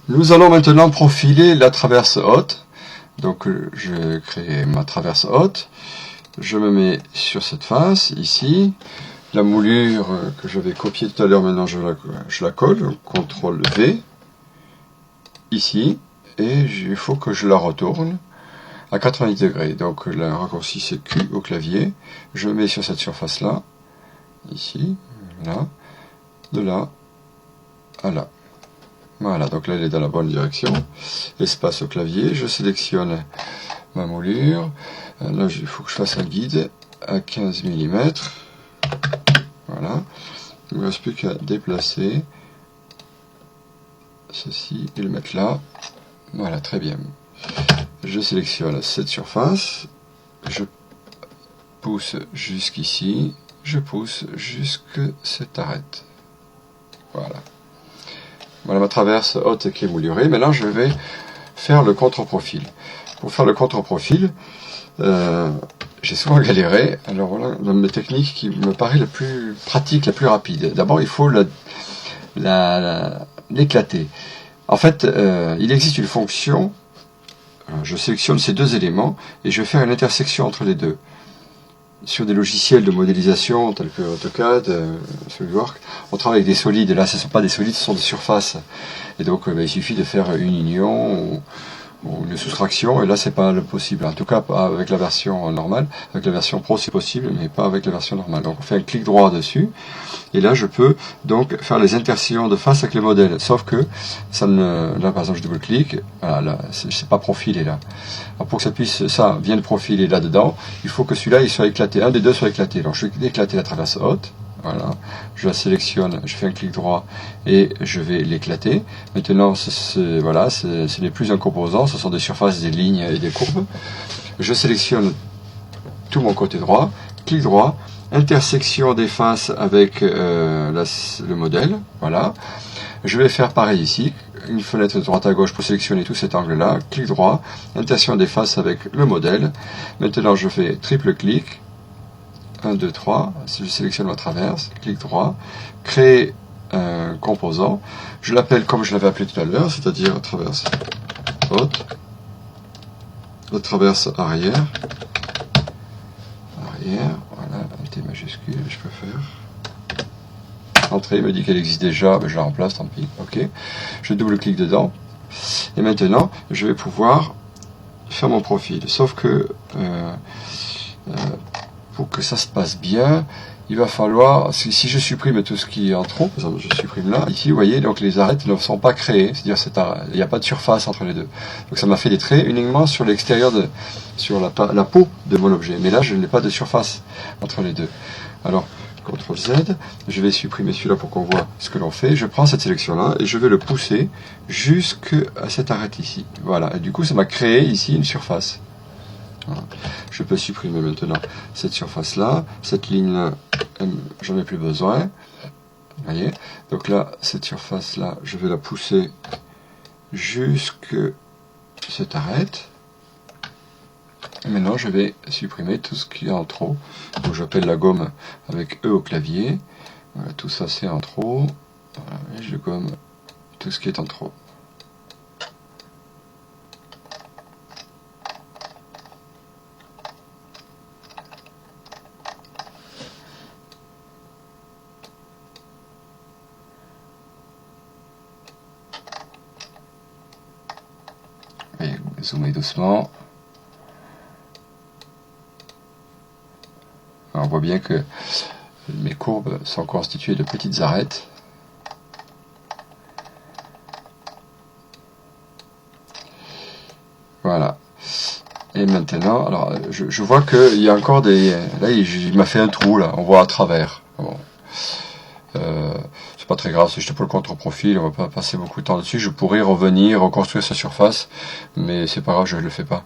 Nous allons maintenant profiler la traverse haute. Donc je crée ma traverse haute. Je me mets sur cette face, ici. La moulure que j'avais copiée tout à l'heure, maintenant je la colle. CTRL V. Ici. Et il faut que je la retourne à 90 degrés. Donc le raccourci c'est Q au clavier. Je mets sur cette surface-là. Ici. Là. De là à là. Voilà, donc là elle est dans la bonne direction. Espace au clavier, je sélectionne ma moulure. Là il faut que je fasse un guide à 15 mm. Voilà. Il ne me reste plus qu'à déplacer ceci et le mettre là. Voilà, très bien. Je sélectionne cette surface. Je pousse jusqu'ici. Je pousse jusque cette arête. Voilà. Voilà ma traverse haute qui est moulurée. Maintenant, je vais faire le contre-profil. Pour faire le contre-profil, j'ai souvent galéré. Alors voilà, une des techniques qui me paraît la plus pratique, la plus rapide. D'abord, il faut l'éclater. En fait, il existe une fonction. Je sélectionne ces deux éléments et je vais faire une intersection entre les deux. Sur des logiciels de modélisation tels que AutoCAD, SolidWorks, on travaille avec des solides. Là, ce ne sont pas des solides, ce sont des surfaces. Et donc, il suffit de faire une union ou une soustraction. Et là, c'est pas possible. En tout cas, pas avec la version normale. Avec la version Pro, c'est possible, mais pas avec la version normale. Donc, on fait un clic droit dessus. Et là, je peux donc faire les intersections de face avec le modèle. Sauf que ça ne, là, par exemple, je double-clique. Voilà, là, c'est pas profilé là. Alors, pour que ça vienne profiler là-dedans, il faut que celui-là il soit éclaté. Un des deux soit éclaté. Alors, je vais éclater la traverse haute. Voilà, je la sélectionne, je fais un clic droit et je vais l'éclater. Maintenant, voilà, ce n'est plus un composant, ce sont des surfaces, des lignes et des courbes. Je sélectionne tout mon côté droit, clic droit, intersection des faces avec le modèle. Voilà. Je vais faire pareil ici, une fenêtre de droite à gauche pour sélectionner tout cet angle-là, clic droit, intersection des faces avec le modèle. Maintenant, je fais triple clic. 1, 2, 3, si je sélectionne ma traverse, clic droit, créer un composant, je l'appelle comme je l'avais appelé tout à l'heure, c'est-à-dire traverse haute, la traverse arrière, voilà, un T majuscule, je peux faire. Entrée, il me dit qu'elle existe déjà, mais je la remplace, tant pis, ok. Je double-clique dedans, et maintenant, je vais pouvoir faire mon profil, sauf que pour que ça se passe bien, il va falloir, si je supprime tout ce qui est en trop, par exemple je supprime là, ici vous voyez, donc les arêtes ne sont pas créées, c'est-à-dire il n'y a pas de surface entre les deux. Donc ça m'a fait des traits uniquement sur l'extérieur, sur la peau de mon objet, mais là je n'ai pas de surface entre les deux. Alors, CTRL Z, je vais supprimer celui-là pour qu'on voit ce que l'on fait, je prends cette sélection-là et je vais le pousser jusqu'à cette arête ici. Voilà, et du coup ça m'a créé ici une surface. Voilà. Je peux supprimer maintenant cette surface là, cette ligne là, j'en ai plus besoin. Vous voyez, donc là, cette surface là, je vais la pousser jusque cette arête. Et maintenant, je vais supprimer tout ce qui est en trop. Donc j'appelle la gomme avec E au clavier. Voilà, tout ça c'est en trop. Voilà, et je gomme tout ce qui est en trop. Zoomer doucement. Alors, on voit bien que mes courbes sont constituées de petites arêtes. Voilà. Et maintenant, alors je vois qu'il y a encore des... Là, il m'a fait un trou, là, on voit à travers. Bon. C'est pas très grave, c'est juste pour le contre-profil, on va pas passer beaucoup de temps dessus. Je pourrais revenir, reconstruire sa surface, mais c'est pas grave, je le fais pas.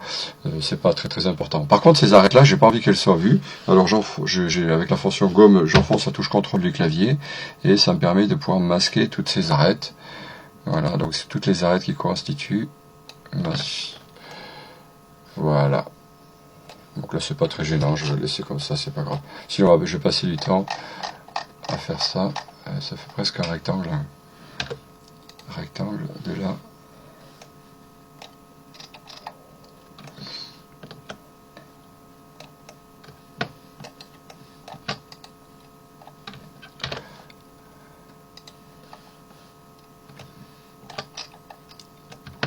C'est pas très important. Par contre, ces arêtes-là, j'ai pas envie qu'elles soient vues. Alors, avec la fonction gomme, j'enfonce la touche CTRL du clavier, et ça me permet de pouvoir masquer toutes ces arêtes. Voilà, donc c'est toutes les arêtes qui constituent. Voilà. Donc là, c'est pas très gênant, je vais le laisser comme ça, c'est pas grave. Sinon, je vais passer du temps à faire ça. Ça fait presque un rectangle. Rectangle de là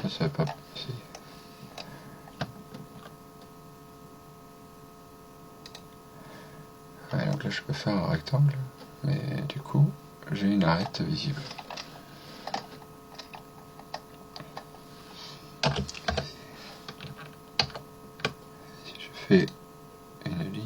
ça va pas... Si. Ouais, donc là je peux faire un rectangle, mais du coup j'ai une arête visible. Si je fais une ligne,